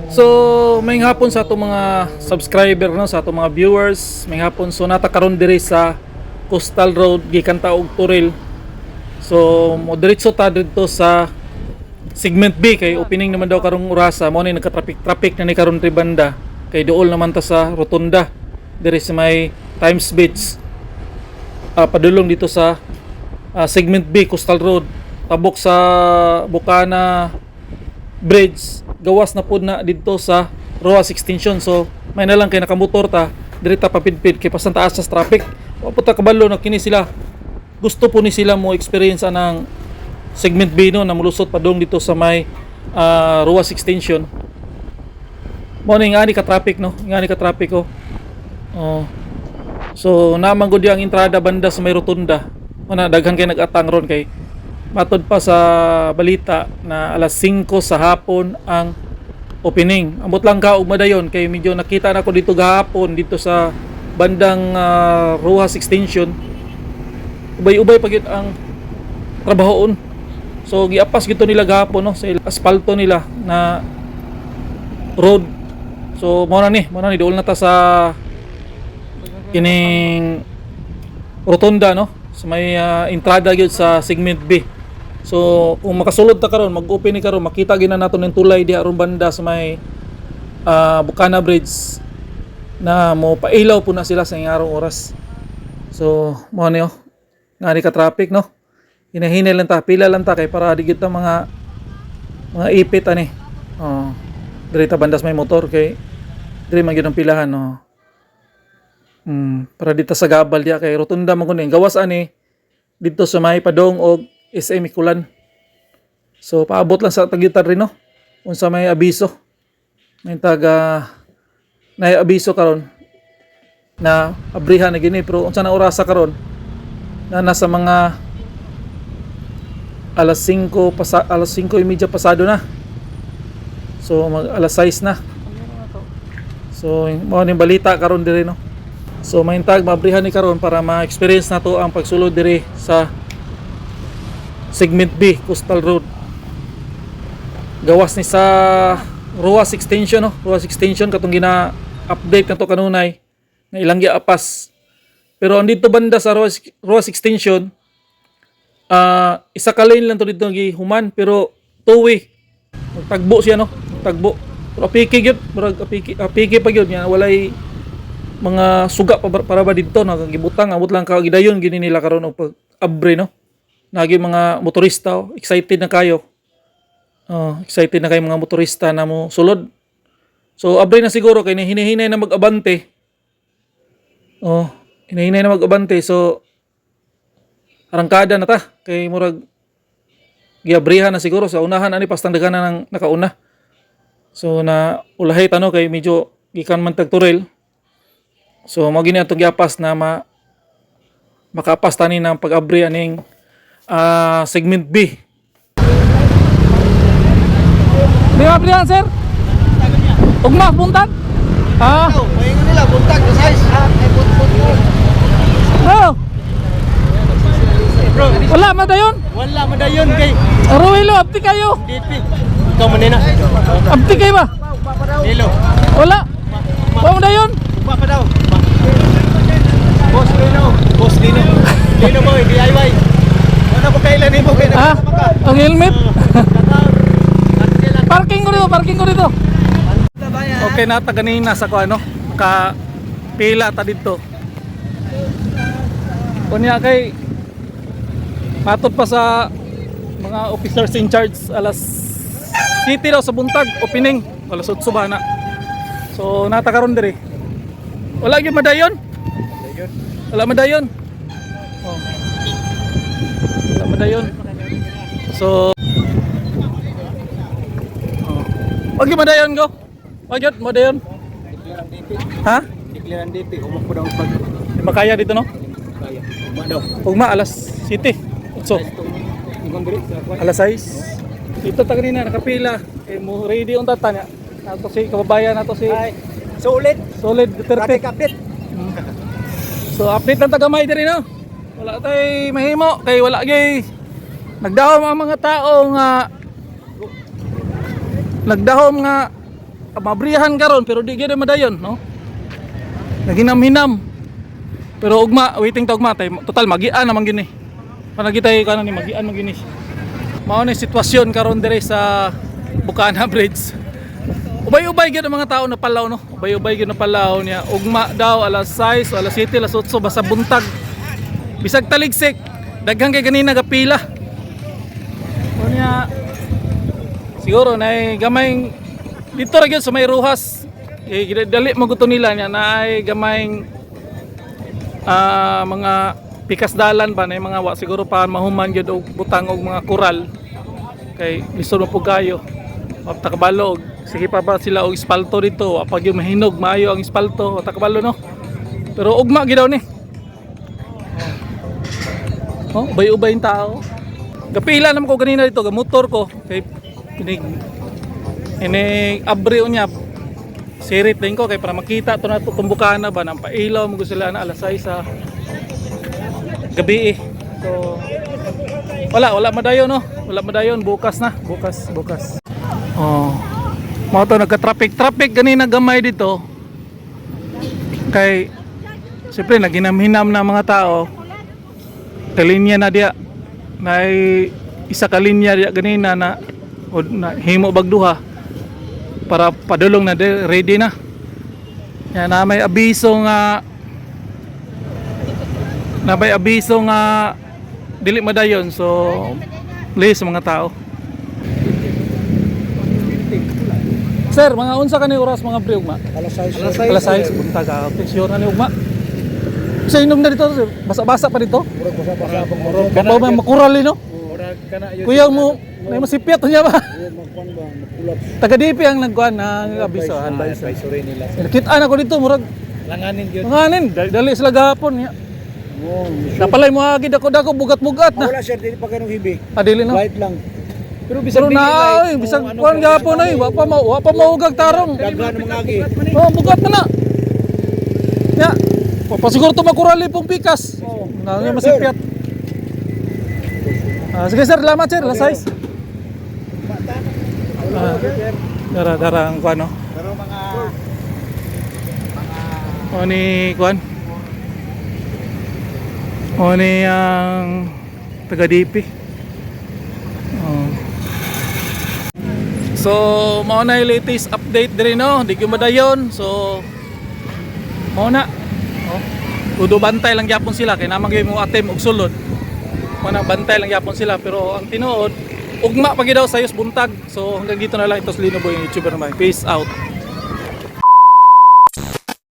So, may hapon sa ato mga subscriber no, sa ato mga viewers, may hapon so natakaron diri sa Coastal Road gikan ta og Turil. So, mo diretso ta dito sa segment B kay opening naman daw karong orasa mo ni nagka-traffic na ni karon ri banda kay duol naman ta sa rotunda diri sa may Times Beach. Padulong dito sa segment B Coastal Road tabok sa Bukana Bridge gawas na pud na dito sa Roas Extension. So may na lang kay nakamotor ta diri ta papidpid kay pasan taas sa traffic wa pud ta kabalo na kini sila gusto po ni sila mo experience anang segment B no na mulusot padung dito sa may Roas Extension. Mo ni ngani ka traffic no, ngani ka traffic oh. So naman gud ang entrada banda sa may rotunda. Ana daghan kay nag-atang ron kay matod pa sa balita na alas 5 sa hapon ang opening. Ambot lang ka og madayon kay medyo nakita na ko dito gahapon dito sa bandang Roas Extension. Ubay-ubay pa gyud ang trabahoon. So giapas gito nila gahapon no sa asfalto nila na road. So mo na ni duol na ta sa kining rotunda no sa may entrada gyud sa segment B. So kung makasulod ta karon mag-open ni karon makita gina nato ning tulay diha aron banda sa may Bukana Bridge na mo pailaw po na sila sa ngarong oras. So mo ni ngani ka traffic no. Hinahinay lang ta, pila lang ta kay para di kita mga ipit ani. Diri ta bandas may motor kay diri man gyud ang pilahan no. Para dito sa gabal diya kay rotunda man kuning gawas ani dito sa may Padong og SM Ikulan. So paabot lang sa tagitan rin no. Unsa may abiso. May taga na abiso karon na abrihan na gini pero unsa na orasa karon na nasa mga alas 5:30 pasado na. So mag alas 6 na. So mo ni balita karon diri no. So mahintag mabrihan ni karon para ma-experience nato ang pagsulod diri sa segment B Coastal Road. Gawas ni sa Roas Extension no. Roas Extension katong gina-update nato kanunay na ilang giapas. Pero andito banda sa Roas Extension isa ka lane lang to dito gihuman pero two-way. Magtagbo siya no. Magtagbo. Pero apiki gyud, murag apiki pa gyud nya walay mga suga para ba dito nagibutang abot lang ka gidayon gini nila karon og pag-abre no. Nagi mga motorista excited na kayo. Excited na kayo mga motorista na mo sulod. So abre na siguro kay hinahinay na mag-abante. Hinahinay na mag-abante so arangkada na ta kay murag giabrihan na siguro sa unahan ani pastang daghanan nang nakauna. So na ulahay tano kay medyo gikan man tag Turil. So mao gini atong giapas na makapas tani ng pag-abri aning segment B. Di ba plihan sir? Ugma buntag? Mahingan nila buntag sa size. Wala madayon? Wala madayon kay Ruelo, abti kayo. DP. Ikaw manina. Abti kayo ba? Nilo. Wala. Wala madayon? Ugma pa daw. Boss Dino. Dino boy, DIY. Ano ba kailan nimo kay Ang helmet? Parking ko dito. Okay na ta ganina sa kuano ka pila ta dito. Kunya kay matod pa sa mga officers in charge alas city daw sa buntag opening alas 8 ba na. So nata karon diri. Wala gyud madayon. Wala madayon. Wala madayon. So wag gyud madayon go. Wag gyud madayon. Ha? Declare ang DP, umok po daw pag Di ba kaya dito no? kaya. Ugma daw. Ugma alas city. So alas 6. Dito ta kanina nakapila. Kay mo ready on tata nya. Nato si kababayan nato si Solid. Solid Duterte. Traffic update. So update lang tagamay diri no. Wala tay mahimo kay wala gyud nagdahom ang mga tao nga nagdahom nga mabriyahan karon pero di gyud madayon, no? Naginam-hinam. Pero ugma, waiting ta ugma tay total magian naman gini. Panagitay kanan ni magian man gini. Mao ni sitwasyon karon dire sa Bukana Bridge. Ubay-ubay gyud ang mga tao na palaw, no? Ubay-ubay gyud na palaw niya. Ugma daw alas 6 o alas 7 alas 8 basta buntag. Bisag taligsik, daghang kay ganina gapila. Kunya siguro na gamay dito ra gyud sa may ruhas. Dali maguto nila niya na ay gamayng mga pikas dalan ba na mga wa siguro pa mahuman gyud og butang og mga kural kay lisod mo pug kayo. Apta kabalo sige pa ba sila og espalto dito, apag yung mahinog maayo ang espalto, apta kabalo no. Pero ugma gyud daw ni. Oh, ubay-ubay yung tao. Gapila naman ko ganina dito, gamotor ko kay inig abre unya. Sirit din ko kay para makita to na to Bukana ba nang pailaw mo sila na alas 6 sa gabi. So wala madayon no. Wala madayon bukas na, bukas. Oh. Mao to nagka-traffic ganina gamay dito. Kay siyempre naginam-hinam na mga tao. Kalinya na dia na isa ka linya dia ganina na himo bagduha para padulong na ready na. Yan na may abiso nga dili madayon so please mga tao. Sir, mga unsa kani oras mga bre ugma? Alas 6. Alas 6 buntag ka. Sure na ni ugma. Sa inom na dito, sir. Basa-basa pa dito. Murag basa-basa pang murag. Bapaw may makural no. Murag kana yun. Kuya mo, may masipyat niya ba? Magkuan ba, magkulap. Taga DP ang nagkuan ng abiso, advice. Advisory nila. Nakita ko dito murag Langanin gyud. nganin, dali sila gahapon niya. Oh, Napalay mo agid ako dako bugat-bugat na. wala sir, dili pa ganong hibi. Adili no. Light lang. Pero Pero na ay bisag kuan gahapon ay wa pa maugag tarong. daghan mga agi. Oh, bugat na. Ya. Pasiguro to makurali pong pikas. Na nga masipyat. Sige sir, salamat sir, alas 6. Dara ang kuan no. Pero mga O ni kuan. O ni ang taga DP. So, mao na yung latest update diri no, di ko madayon. So, mao na. Kudo bantay lang gyapon sila kay namang gyud mo atem og sulod. Mao na bantay lang gyapon sila pero ang tinuod ugma pa gyud daw sayos buntag. So, hanggang dito na lang ito sa Linoboy YouTuber naman. Peace out.